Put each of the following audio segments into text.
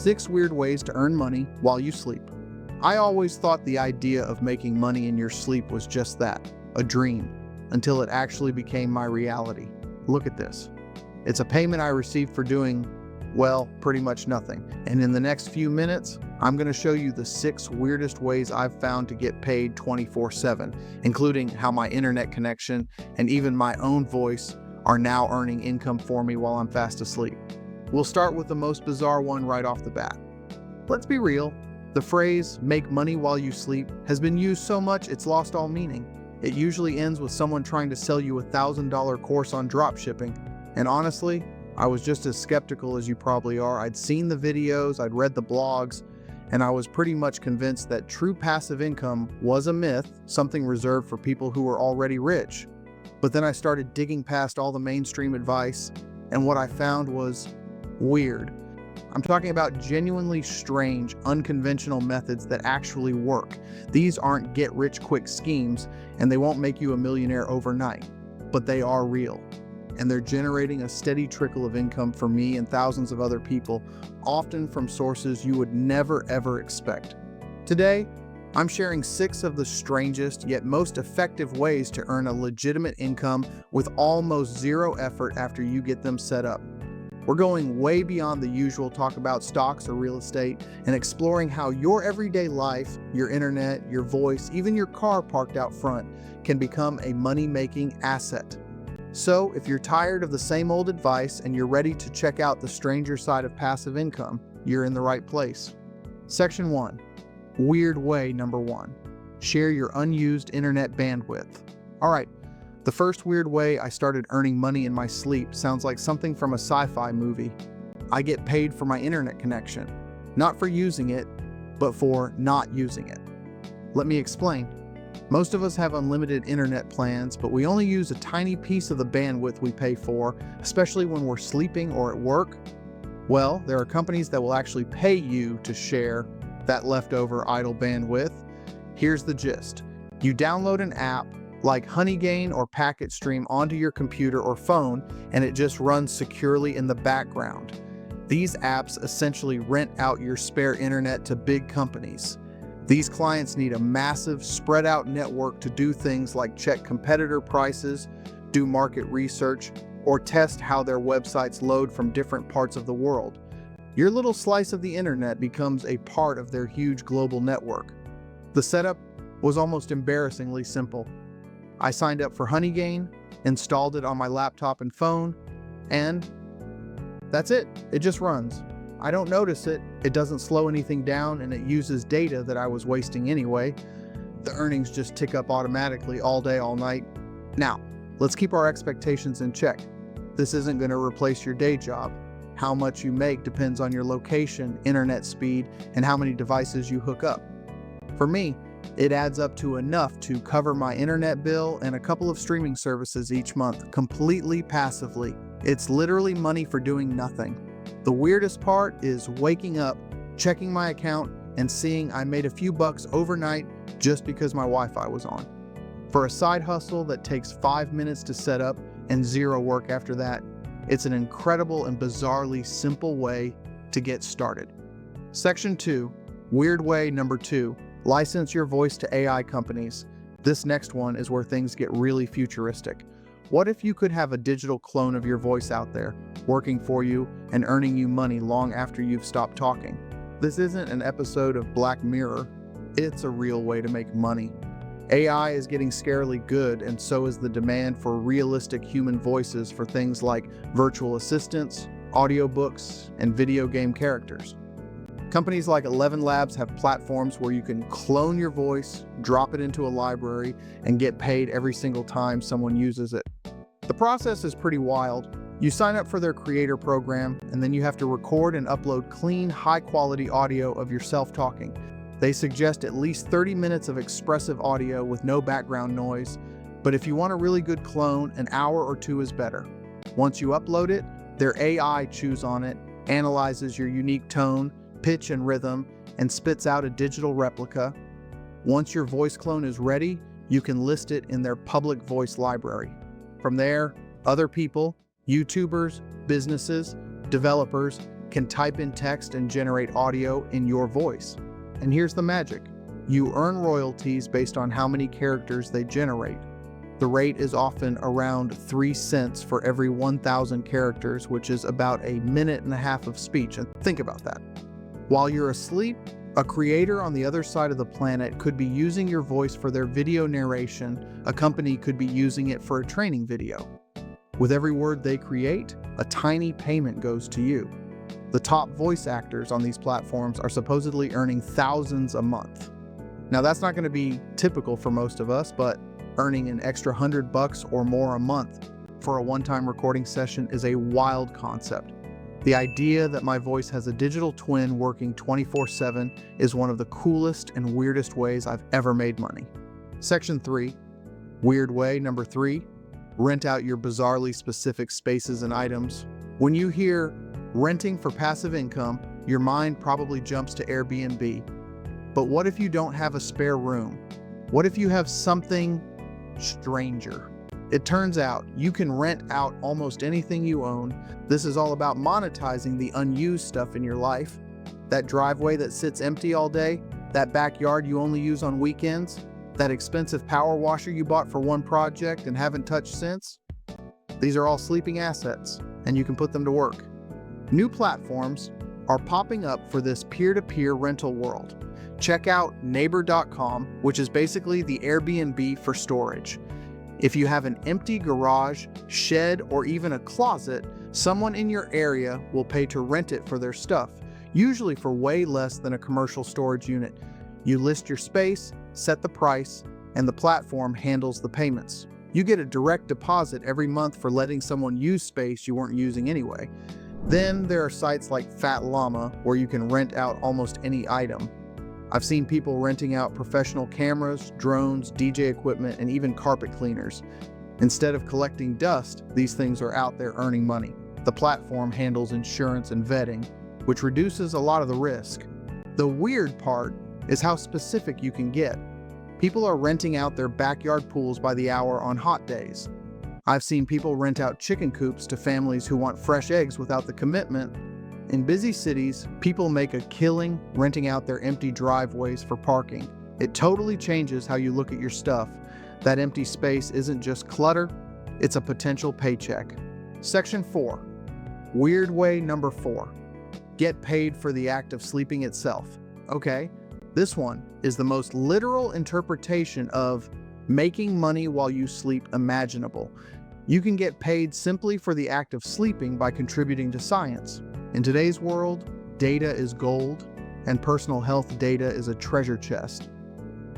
6 weird ways to earn money while you sleep. I always thought the idea of making money in your sleep was just that, a dream, until it actually became my reality. Look at this. It's a payment I received for doing, well, pretty much nothing. And in the next few minutes, I'm going to show you the 6 weirdest ways I've found to get paid 24/7, including how my internet connection and even my own voice are now earning income for me while I'm fast asleep. We'll start with the most bizarre one right off the bat. Let's be real, the phrase, make money while you sleep, has been used so much it's lost all meaning. It usually ends with someone trying to sell you a $1,000 course on dropshipping. And honestly, I was just as skeptical as you probably are. I'd seen the videos, I'd read the blogs, and I was pretty much convinced that true passive income was a myth, something reserved for people who were already rich. But then I started digging past all the mainstream advice, and what I found was weird. I'm talking about genuinely strange, unconventional methods that actually work. These aren't get-rich-quick schemes, and they won't make you a millionaire overnight, but they are real. And they're generating a steady trickle of income for me and thousands of other people, often from sources you would never ever expect. Today, I'm sharing 6 of the strangest yet most effective ways to earn a legitimate income with almost zero effort after you get them set up. We're going way beyond the usual talk about stocks or real estate and exploring how your everyday life, your internet, your voice, even your car parked out front can become a money-making asset. So, if you're tired of the same old advice and you're ready to check out the stranger side of passive income, you're in the right place. Section 1. Weird way number 1. Share your unused internet bandwidth. Alright, the first weird way I started earning money in my sleep sounds like something from a sci-fi movie. I get paid for my internet connection. Not for using it, but for not using it. Let me explain. Most of us have unlimited internet plans, but we only use a tiny piece of the bandwidth we pay for, especially when we're sleeping or at work. Well, there are companies that will actually pay you to share that leftover idle bandwidth. Here's the gist. You download an app like Honeygain or PacketStream onto your computer or phone, and it just runs securely in the background. These apps essentially rent out your spare internet to big companies. These clients need a massive, spread-out network to do things like check competitor prices, do market research, or test how their websites load from different parts of the world. Your little slice of the internet becomes a part of their huge global network. The setup was almost embarrassingly simple. I signed up for Honeygain, installed it on my laptop and phone, and that's it. It just runs. I don't notice it, it doesn't slow anything down, and it uses data that I was wasting anyway. The earnings just tick up automatically all day, all night. Now, let's keep our expectations in check. This isn't going to replace your day job. How much you make depends on your location, internet speed, and how many devices you hook up. For me, it adds up to enough to cover my internet bill and a couple of streaming services each month, completely passively. It's literally money for doing nothing. The weirdest part is waking up, checking my account, and seeing I made a few bucks overnight just because my Wi-Fi was on. For a side hustle that takes 5 minutes to set up and zero work after that, it's an incredible and bizarrely simple way to get started. Section 2, weird way number 2, license your voice to AI companies. This next one is where things get really futuristic. What if you could have a digital clone of your voice out there, working for you and earning you money long after you've stopped talking? This isn't an episode of Black Mirror. It's a real way to make money. AI is getting scarily good, and so is the demand for realistic human voices for things like virtual assistants, audiobooks, and video game characters. Companies like 11 Labs have platforms where you can clone your voice, drop it into a library, and get paid every single time someone uses it. The process is pretty wild. You sign up for their creator program, and then you have to record and upload clean, high-quality audio of yourself talking. They suggest at least 30 minutes of expressive audio with no background noise, but if you want a really good clone, an hour or 2 is better. Once you upload it, their AI chews on it, analyzes your unique tone, pitch, and rhythm, and spits out a digital replica. Once your voice clone is ready, you can list it in their public voice library. From there, other people, YouTubers, businesses, developers can type in text and generate audio in your voice. And here's the magic. You earn royalties based on how many characters they generate. The rate is often around 3 cents for every 1,000 characters, which is about a minute and a half of speech. And think about that. While you're asleep, a creator on the other side of the planet could be using your voice for their video narration. A company could be using it for a training video. With every word they create, a tiny payment goes to you. The top voice actors on these platforms are supposedly earning thousands a month. Now, that's not going to be typical for most of us, but earning an extra $100 or more a month for a one-time recording session is a wild concept. The idea that my voice has a digital twin working 24/7 is one of the coolest and weirdest ways I've ever made money. Section 3, weird way number 3, rent out your bizarrely specific spaces and items. When you hear renting for passive income, your mind probably jumps to Airbnb. But what if you don't have a spare room? What if you have something stranger? It turns out you can rent out almost anything you own. This is all about monetizing the unused stuff in your life. That driveway that sits empty all day, that backyard you only use on weekends, that expensive power washer you bought for one project and haven't touched since. These are all sleeping assets, and you can put them to work. New platforms are popping up for this peer-to-peer rental world. Check out neighbor.com, which is basically the Airbnb for storage. If you have an empty garage, shed, or even a closet, someone in your area will pay to rent it for their stuff, usually for way less than a commercial storage unit. You list your space, set the price, and the platform handles the payments. You get a direct deposit every month for letting someone use space you weren't using anyway. Then there are sites like Fat Llama where you can rent out almost any item. I've seen people renting out professional cameras, drones, DJ equipment, and even carpet cleaners. Instead of collecting dust, these things are out there earning money. The platform handles insurance and vetting, which reduces a lot of the risk. The weird part is how specific you can get. People are renting out their backyard pools by the hour on hot days. I've seen people rent out chicken coops to families who want fresh eggs without the commitment. In busy cities, people make a killing renting out their empty driveways for parking. It totally changes how you look at your stuff. That empty space isn't just clutter, it's a potential paycheck. Section 4, weird way number 4, get paid for the act of sleeping itself. Okay, this one is the most literal interpretation of making money while you sleep imaginable. You can get paid simply for the act of sleeping by contributing to science. In today's world, data is gold, and personal health data is a treasure chest.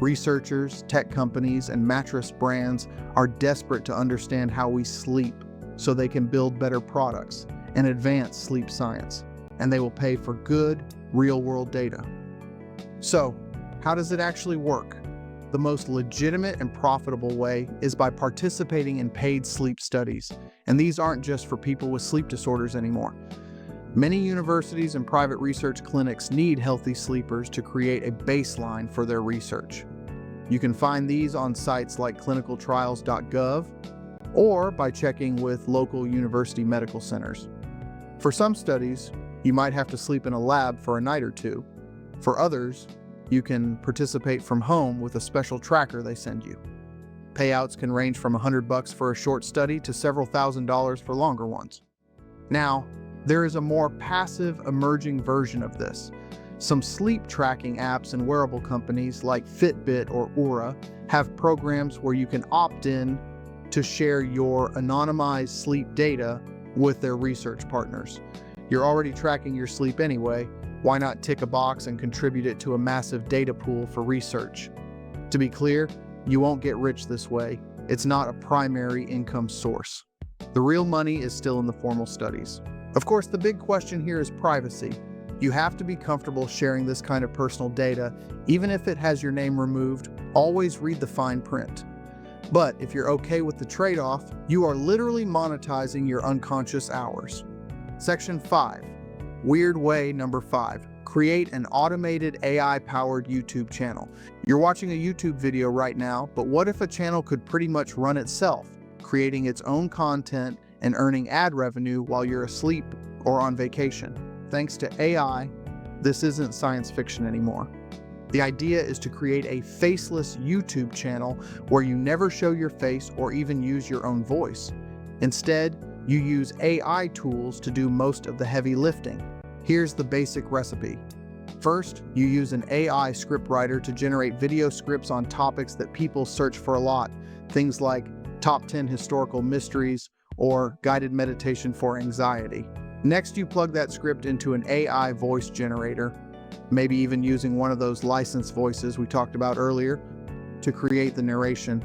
Researchers, tech companies, and mattress brands are desperate to understand how we sleep so they can build better products and advance sleep science, and they will pay for good, real-world data. So, how does it actually work? The most legitimate and profitable way is by participating in paid sleep studies, and these aren't just for people with sleep disorders anymore. Many universities and private research clinics need healthy sleepers to create a baseline for their research. You can find these on sites like clinicaltrials.gov or by checking with local university medical centers. For some studies, you might have to sleep in a lab for a night or two. For others, you can participate from home with a special tracker they send you. Payouts can range from $100 for a short study to several $1,000s for longer ones. Now, there is a more passive emerging version of this. Some sleep tracking apps and wearable companies like Fitbit or Oura have programs where you can opt in to share your anonymized sleep data with their research partners. You're already tracking your sleep anyway. Why not tick a box and contribute it to a massive data pool for research? To be clear, you won't get rich this way. It's not a primary income source. The real money is still in the formal studies. Of course, the big question here is privacy. You have to be comfortable sharing this kind of personal data, even if it has your name removed. Always read the fine print. But if you're okay with the trade-off, you are literally monetizing your unconscious hours. Section 5, weird way number 5, create an automated AI-powered YouTube channel. You're watching a YouTube video right now, but what if a channel could pretty much run itself, creating its own content and earning ad revenue while you're asleep or on vacation? thanks to AI, this isn't science fiction anymore. The idea is to create a faceless YouTube channel where you never show your face or even use your own voice. Instead, you use AI tools to do most of the heavy lifting. Here's the basic recipe. First, you use an AI scriptwriter to generate video scripts on topics that people search for a lot, things like top 10 historical mysteries or guided meditation for anxiety. Next, you plug that script into an AI voice generator, maybe even using one of those licensed voices we talked about earlier, to create the narration.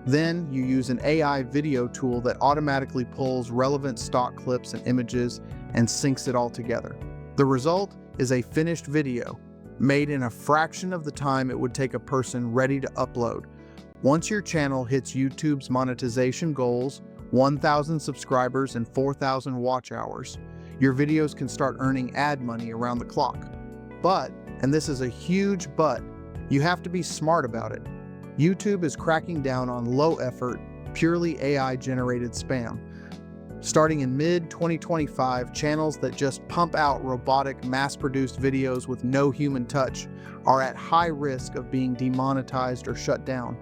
Then you use an AI video tool that automatically pulls relevant stock clips and images and syncs it all together. The result is a finished video, made in a fraction of the time it would take a person ready to upload. Once your channel hits YouTube's monetization goals, 1,000 subscribers and 4,000 watch hours, your videos can start earning ad money around the clock. But, and this is a huge but, you have to be smart about it. YouTube is cracking down on low-effort, purely AI-generated spam. Starting in mid-2025, channels that just pump out robotic, mass-produced videos with no human touch are at high risk of being demonetized or shut down.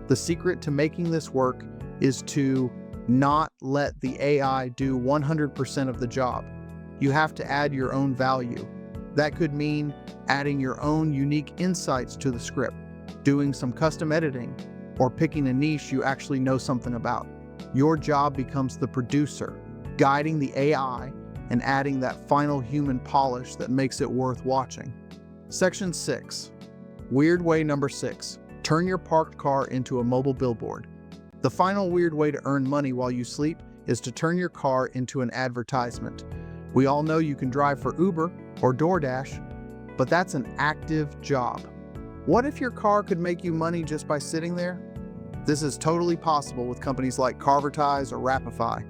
The secret to making this work is to not let the AI do 100% of the job. You have to add your own value. That could mean adding your own unique insights to the script, doing some custom editing, or picking a niche you actually know something about. Your job becomes the producer, guiding the AI and adding that final human polish that makes it worth watching. Section 6. Weird way number 6. Turn your parked car into a mobile billboard. The final weird way to earn money while you sleep is to turn your car into an advertisement. We all know you can drive for Uber or DoorDash, but that's an active job. What if your car could make you money just by sitting there? This is totally possible with companies like Carvertise or Rapify.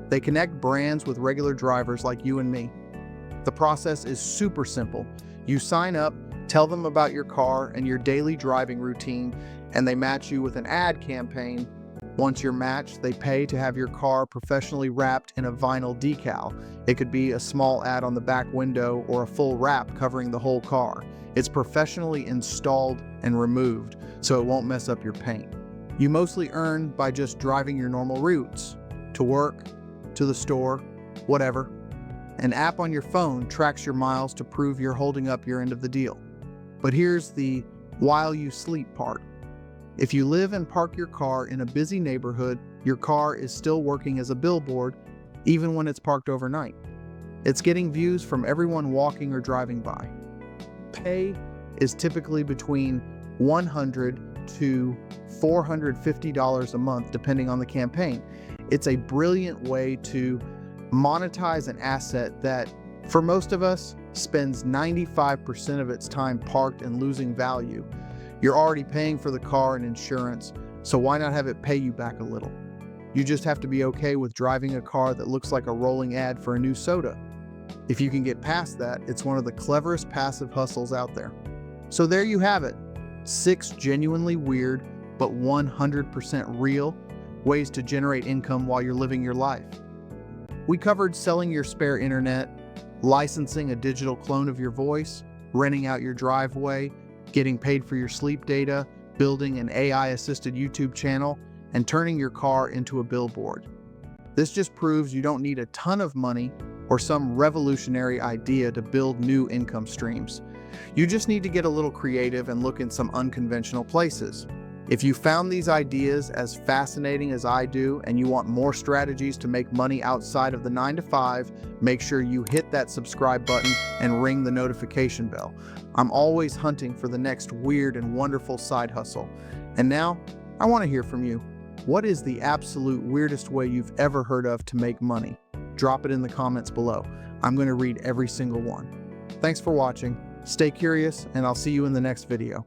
They connect brands with regular drivers like you and me. The process is super simple. You sign up, tell them about your car and your daily driving routine, and they match you with an ad campaign. Once you're matched, they pay to have your car professionally wrapped in a vinyl decal. It could be a small ad on the back window or a full wrap covering the whole car. It's professionally installed and removed, so it won't mess up your paint. You mostly earn by just driving your normal routes, to work, to the store, whatever. An app on your phone tracks your miles to prove you're holding up your end of the deal. But here's the while you sleep part. If you live and park your car in a busy neighborhood, your car is still working as a billboard, even when it's parked overnight. It's getting views from everyone walking or driving by. Pay is typically between $100 to $450 a month, depending on the campaign. It's a brilliant way to monetize an asset that, for most of us, spends 95% of its time parked and losing value. You're already paying for the car and insurance, so why not have it pay you back a little? You just have to be okay with driving a car that looks like a rolling ad for a new soda. If you can get past that, it's one of the cleverest passive hustles out there. So there you have it. 6 genuinely weird, but 100% real ways to generate income while you're living your life. We covered selling your spare internet, licensing a digital clone of your voice, renting out your driveway, getting paid for your sleep data, building an AI-assisted YouTube channel, and turning your car into a billboard. This just proves you don't need a ton of money or some revolutionary idea to build new income streams. You just need to get a little creative and look in some unconventional places. If you found these ideas as fascinating as I do and you want more strategies to make money outside of the 9-to-5, make sure you hit that subscribe button and ring the notification bell. I'm always hunting for the next weird and wonderful side hustle. And now, I want to hear from you. What is the absolute weirdest way you've ever heard of to make money? Drop it in the comments below. I'm going to read every single one. Thanks for watching. Stay curious, and I'll see you in the next video.